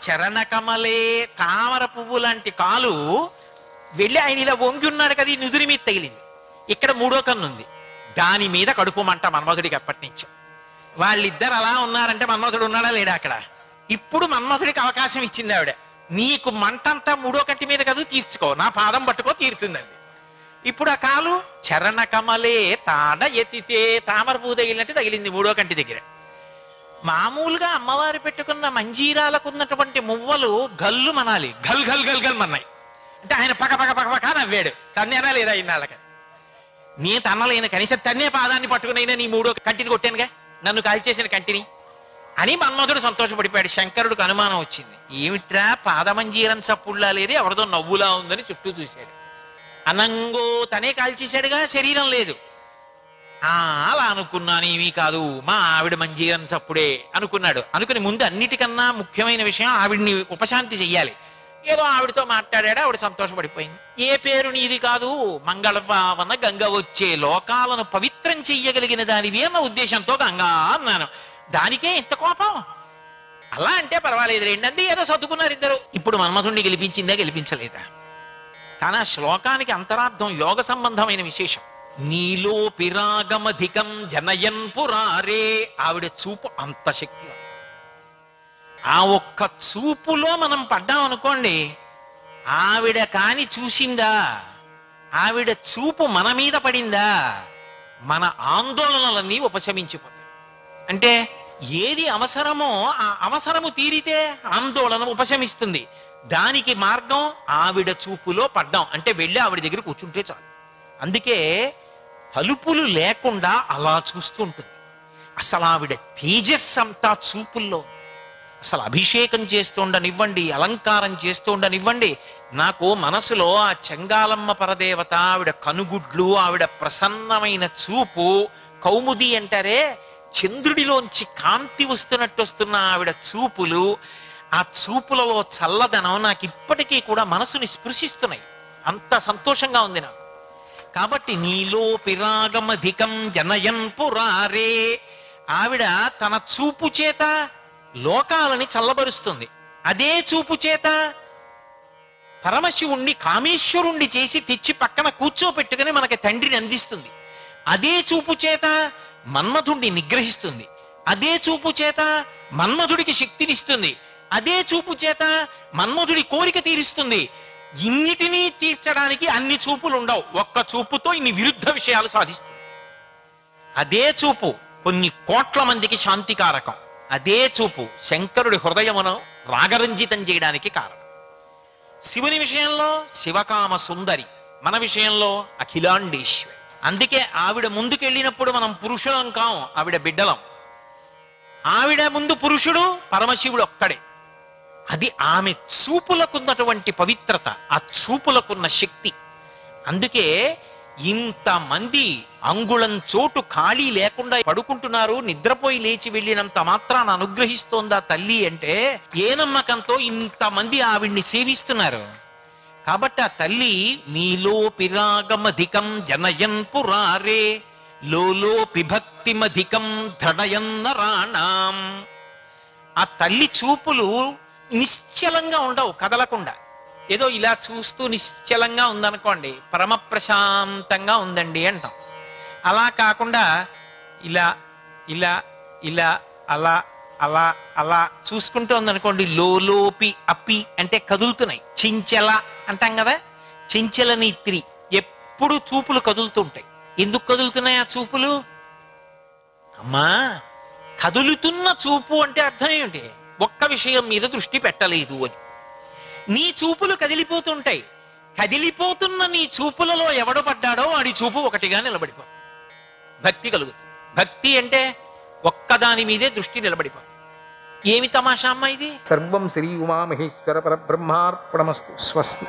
చరణకమలే తామర పువ్వు లాంటి కాలు వెళ్ళి ఆయన ఇలా వంగి ఉన్నాడు కదా, ఈ నుదురి మీద తగిలింది. ఇక్కడ మూడో కన్ను ఉంది, దాని మీద కడుపు మంట మన్మధుడికి అప్పటి నుంచి. వాళ్ళిద్దరు అలా ఉన్నారంటే మన్మధుడు ఉన్నాడా లేడా అక్కడ? ఇప్పుడు మన్మధుడికి అవకాశం ఇచ్చింది ఆవిడ. నీకు మంటంతా మూడో కంటి మీద కదా, తీర్చుకో, నా పాదం పట్టుకో, తీరుతుందండి. ఇప్పుడు ఆ కాలు చరణకమలే తాడ ఎత్తితే తామర పువ్వు తగిలినట్టు తగిలింది మూడో కంటి దగ్గర. మామూలుగా అమ్మవారు పెట్టుకున్న మంజీరాలకు ఉన్నటువంటి మువ్వలు గల్లు మనాలి, గల్ గల్ గల్ గల్ మన్నాయి. అంటే ఆయన పక పక పక పక నవ్వాడు. తన్నేనా లేదా ఇన్నాళ్ళకి? నీ తన్నలైన కనీసం తన్నే పాదాన్ని పట్టుకునైనా నీ మూడో కంటిని కొట్టానుగా, నన్ను కాల్చేసిన కంటిని అని మన్మధుడు సంతోషపడిపోయాడు. శంకరుడికి అనుమానం వచ్చింది, ఏమిట్రా పాదమంజీరం చప్పుడులా లేదు, ఎవరిదో నవ్వులా ఉందని చుట్టూ చూశాడు. అనంగో తనే కాల్చేశాడుగా, శరీరం లేదు. అలా అనుకున్నాను, ఇవి కాదు మా ఆవిడ మంజీరం చప్పుడే అనుకున్నాడు. అనుకుని ముందు అన్నిటికన్నా ముఖ్యమైన విషయం ఆవిడ్ని ఉపశాంతి చెయ్యాలి. ఏదో ఆవిడతో మాట్లాడాడు, ఆవిడ సంతోషపడిపోయింది. ఏ పేరు నీది కాదు, మంగళపావన గంగ వచ్చే లోకాలను పవిత్రం చెయ్యగలిగిన దానివి అన్న ఉద్దేశంతో గంగా అన్నాను. దానికే ఇంత కోపం? అలా అంటే పర్వాలేదు రేండి, ఏదో చదువుకున్నారు ఇద్దరు. ఇప్పుడు మన్మధుడిని గెలిపించిందా గెలిపించలేదా? కానీ ఆ శ్లోకానికి అంతరార్థం యోగ సంబంధమైన విశేషం. నీలో పిరాగమధికం జనయన్ పురారే. ఆవిడ చూపు అంత శక్తి. ఆ ఒక్క చూపులో మనం పడ్డాం అనుకోండి, ఆవిడ కాని చూసిందా, ఆవిడ చూపు మన మీద పడిందా, మన ఆందోళనలన్నీ ఉపశమించిపోతాయి. అంటే ఏది అవసరమో ఆ అవసరము తీరితే ఆందోళన ఉపశమిస్తుంది. దానికి మార్గం ఆవిడ చూపులో పడ్డాం అంటే వెళ్ళి ఆవిడ దగ్గర కూర్చుంటే చాలు. అందుకే తలుపులు లేకుండా అలా చూస్తూ ఉంటుంది. అసలు ఆవిడ తేజస్సు అంతా చూపుల్లో. అసలు అభిషేకం చేస్తుండనివ్వండి, అలంకారం చేస్తుండనివ్వండి, నాకు మనసులో ఆ చెంగాలమ్మ పరదేవత, ఆవిడ కనుగుడ్లు, ఆవిడ ప్రసన్నమైన చూపు, కౌముది అంటారే చంద్రుడిలోంచి కాంతి వస్తున్నట్టు వస్తున్న ఆవిడ చూపులు, ఆ చూపులలో చల్లదనం నాకు ఇప్పటికీ కూడా మనసుని స్పృశిస్తున్నాయి. అంత సంతోషంగా ఉంది నాకు. కాబట్టి నీలో పిరాగమధికం జనయన్ పురారే. ఆవిడ తన చూపు చేత లోకాలని చల్లబరుస్తుంది. అదే చూపు చేత పరమశివుణ్ణి కామేశ్వరుణ్ణి చేసి తెచ్చి పక్కన కూర్చోపెట్టుకుని మనకి తండ్రిని అందిస్తుంది. అదే చూపు చేత మన్మధుడిని నిగ్రహిస్తుంది. అదే చూపు చేత మన్మధుడికి శక్తినిస్తుంది. అదే చూపు చేత మన్మధుడి కోరిక తీరుస్తుంది. ఇన్నిటినీ తీర్చడానికి అన్ని చూపులు ఉండవు. ఒక్క చూపుతో ఇన్ని విరుద్ధ విషయాలు సాధిస్తుంది. అదే చూపు కొన్ని కోట్ల మందికి శాంతికారకం. అదే చూపు శంకరుడి హృదయమును రాగరంజితం చేయడానికి కారణం. శివుని విషయంలో శివకామ సుందరి, మన విషయంలో అఖిలాండేశ్వరి. అందుకే ఆవిడ ముందుకెళ్ళినప్పుడు మనం పురుషులం కాం, ఆవిడ బిడ్డలం. ఆవిడ ముందు పురుషుడు పరమశివుడు ఒక్కడే. అది ఆమె చూపులకున్నటువంటి పవిత్రత, ఆ చూపులకున్న శక్తి. అందుకే ఇంతమంది అంగుళం చోటు ఖాళీ లేకుండా పడుకుంటున్నారు. నిద్రపోయి లేచి వెళ్ళినంత మాత్రాన అనుగ్రహిస్తోందా తల్లి అంటే ఏ నమ్మకంతో ఇంతమంది ఆవిడ్ని సేవిస్తున్నారు? కాబట్టి ఆ తల్లి నీలో పిరాగమధికం జనయన్ పురారే లోలో పిభక్తిమధికం దృఢయన్నరాణాం. ఆ తల్లి చూపులు నిశ్చలంగా ఉండవు, కదలకుండా. ఏదో ఇలా చూస్తూ నిశ్చలంగా ఉందనుకోండి, పరమ ప్రశాంతంగా ఉందండి అంటాం. అలా కాకుండా ఇలా ఇలా ఇలా అలా అలా అలా చూసుకుంటూ ఉందనుకోండి, లోలోపి అపి అంటే కదులుతున్నాయి. చించల అంటాం కదా, చించల నీత్రి, ఎప్పుడు చూపులు కదులుతుంటాయి. ఎందుకు కదులుతున్నాయి ఆ చూపులు? అమ్మా, కదులుతున్న చూపు అంటే అర్థం ఏమిటి? ఒక్క విషయం మీద దృష్టి పెట్టలేదు అని. నీ చూపులు కదిలిపోతుంటాయి. కదిలిపోతున్న నీ చూపులలో ఎవడు పడ్డాడో వాడి చూపు ఒకటిగా నిలబడిపో. భక్తి కలుగుతుంది. భక్తి అంటే ఒక్కదాని మీదే దృష్టి నిలబడిపోతుంది. ఏమి తమాషా అమ్మా ఇది? సర్వం శ్రీ ఉమామహేశ్వర పరబ్రహ్మార్పణమస్తు. స్వస్తి.